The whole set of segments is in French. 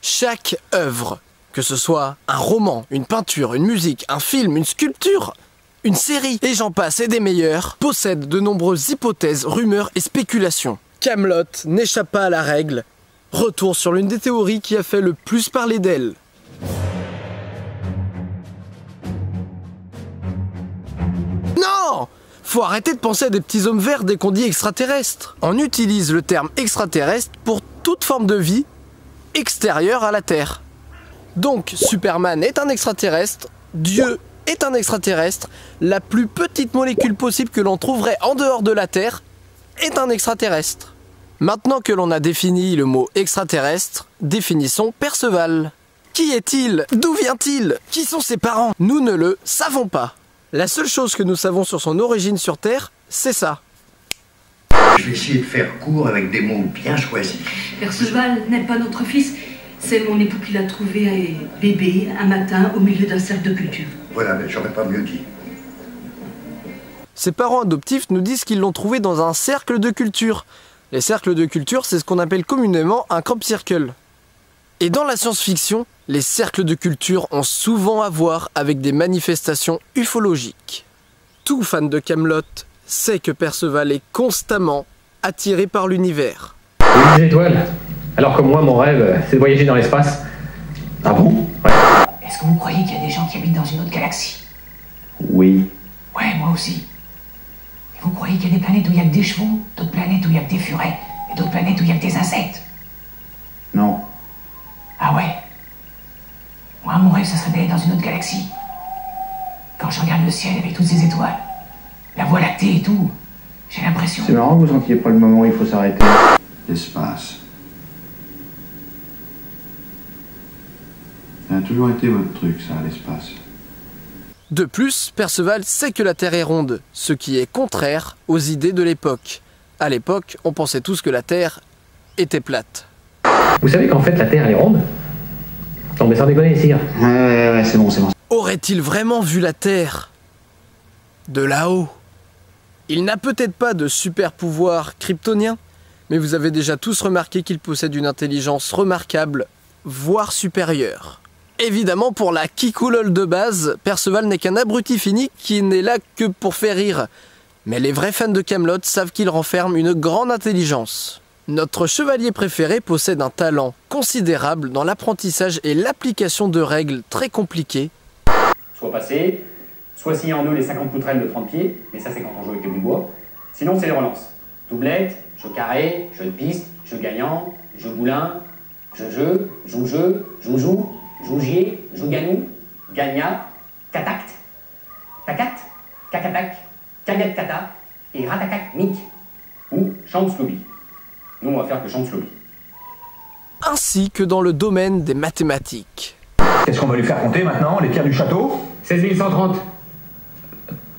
Chaque œuvre, que ce soit un roman, une peinture, une musique, un film, une sculpture, une série, et j'en passe et des meilleurs, possède de nombreuses hypothèses, rumeurs et spéculations. Kaamelott n'échappe pas à la règle. Retour sur l'une des théories qui a fait le plus parler d'elle. Non! Faut arrêter de penser à des petits hommes verts dès qu'on dit extraterrestre. On utilise le terme extraterrestre pour toute forme de vie extérieure à la Terre. Donc Superman est un extraterrestre, Dieu est un extraterrestre, la plus petite molécule possible que l'on trouverait en dehors de la Terre est un extraterrestre. Maintenant que l'on a défini le mot extraterrestre, définissons Perceval. Qui est-il? D'où vient-il? Qui sont ses parents? Nous ne le savons pas. La seule chose que nous savons sur son origine sur Terre, c'est ça. Je vais essayer de faire court avec des mots bien choisis. Perceval n'est pas notre fils, c'est mon époux qui l'a trouvé bébé un matin au milieu d'un cercle de culture. Voilà, mais j'aurais pas mieux dit. Ses parents adoptifs nous disent qu'ils l'ont trouvé dans un cercle de culture. Les cercles de culture, c'est ce qu'on appelle communément un crop circle. Et dans la science-fiction, les cercles de culture ont souvent à voir avec des manifestations ufologiques. Tout fan de Kaamelott sait que Perceval est constamment attiré par l'univers. Des étoiles. Alors que moi, mon rêve, c'est de voyager dans l'espace. Ah bon? Ouais. Est-ce que vous croyez qu'il y a des gens qui habitent dans une autre galaxie? Oui. Ouais, moi aussi. Et vous croyez qu'il y a des planètes où il y a que des chevaux, d'autres planètes où il y a que des furets, et d'autres planètes où il y a que des insectes? Non. Ah ouais? Moi, mon rêve, ça serait d'aller dans une autre galaxie. Quand je regarde le ciel avec toutes ces étoiles, la Voie lactée et tout, j'ai l'impression... C'est marrant que vous sentiez pas le moment où il faut s'arrêter. L'espace. Ça a toujours été votre truc, ça, l'espace. De plus, Perceval sait que la Terre est ronde, ce qui est contraire aux idées de l'époque. À l'époque, on pensait tous que la Terre était plate. Vous savez qu'en fait, la Terre, elle est ronde? Non, mais sans déconner, ici. Ouais, c'est bon. Aurait-il vraiment vu la Terre de là-haut? Il n'a peut-être pas de super pouvoir kryptonien, mais vous avez déjà tous remarqué qu'il possède une intelligence remarquable, voire supérieure. Évidemment, pour la kikoulol de base, Perceval n'est qu'un abruti fini qui n'est là que pour faire rire. Mais les vrais fans de Kaamelott savent qu'il renferme une grande intelligence. Notre chevalier préféré possède un talent considérable dans l'apprentissage et l'application de règles très compliquées. Soit passé, soit scié en deux les 50 poutrelles de 30 pieds, mais ça c'est quand on joue avec le bout de bois. Sinon c'est les relances. Doublette, jeu carré, jeu de piste, jeu gagnant, jeu boulin, jeu, joue, jougier, jouganou, gagna, catact, tacat, cacatac, cagat cata et ratacac mic, ou chante slobi. Nous on va faire que chante slobi. Ainsi que dans le domaine des mathématiques. Qu'est-ce qu'on va lui faire compter maintenant? Les pierres du château? 16 130.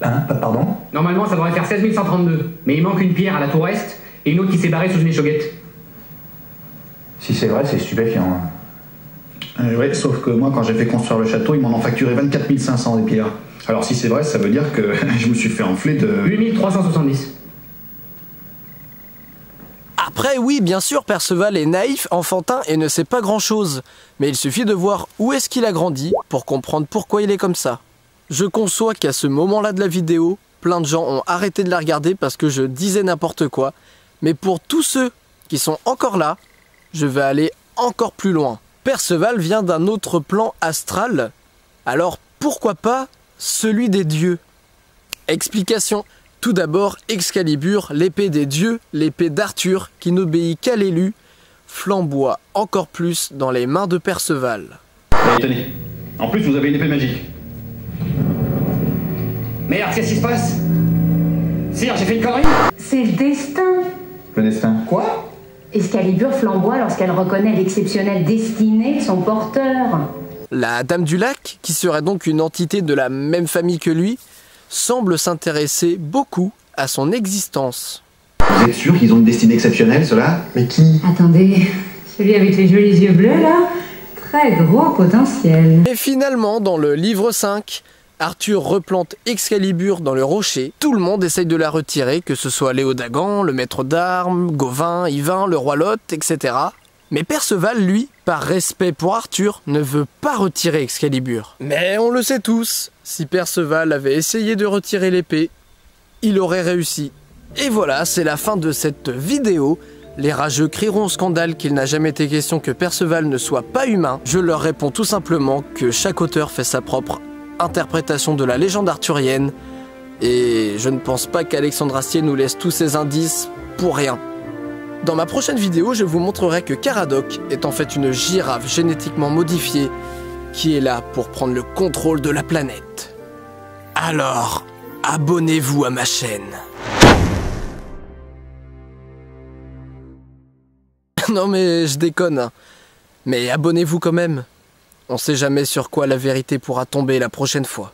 Hein? Pardon? Normalement ça devrait faire 16 132, mais il manque une pierre à la tour est et une autre qui s'est barrée sous une échauguette. Si c'est vrai, c'est stupéfiant. Ouais, sauf que moi, quand j'ai fait construire le château, ils m'en ont facturé 24 500 des pierres. Alors si c'est vrai, ça veut dire que je me suis fait enfler de... 8 370. Après, oui, bien sûr, Perceval est naïf, enfantin et ne sait pas grand-chose. Mais il suffit de voir où est-ce qu'il a grandi pour comprendre pourquoi il est comme ça. Je conçois qu'à ce moment-là de la vidéo, plein de gens ont arrêté de la regarder parce que je disais n'importe quoi. Mais pour tous ceux qui sont encore là, je vais aller encore plus loin. Perceval vient d'un autre plan astral, alors pourquoi pas celui des dieux? Explication. Tout d'abord, Excalibur, l'épée des dieux, l'épée d'Arthur, qui n'obéit qu'à l'élu, flamboie encore plus dans les mains de Perceval. Allez, tenez. En plus, vous avez une épée magique. Merde, qu'est-ce qui se passe? Sire, j'ai fait une connerie? C'est le destin. Le destin. Quoi? Excalibur flamboie lorsqu'elle reconnaît l'exceptionnelle destinée de son porteur. La Dame du Lac, qui serait donc une entité de la même famille que lui, semble s'intéresser beaucoup à son existence. Vous êtes sûr qu'ils ont une destinée exceptionnelle, ceux-là? Mais qui? Attendez, celui avec les jolis yeux bleus là, très gros potentiel. Et finalement, dans le livre 5, Arthur replante Excalibur dans le rocher, tout le monde essaye de la retirer, que ce soit Léodagan, le maître d'armes, Gauvin, Yvain, le roi Lot, etc. Mais Perceval, lui, par respect pour Arthur, ne veut pas retirer Excalibur. Mais on le sait tous, si Perceval avait essayé de retirer l'épée, il aurait réussi. Et voilà, c'est la fin de cette vidéo. Les rageux crieront au scandale qu'il n'a jamais été question que Perceval ne soit pas humain. Je leur réponds tout simplement que chaque auteur fait sa propre interprétation de la légende arthurienne. Et je ne pense pas qu'Alexandre Astier nous laisse tous ces indices pour rien. Dans ma prochaine vidéo, je vous montrerai que Caradoc est en fait une girafe génétiquement modifiée qui est là pour prendre le contrôle de la planète. Alors, abonnez-vous à ma chaîne. Non mais je déconne. Mais abonnez-vous quand même. On sait jamais sur quoi la vérité pourra tomber la prochaine fois.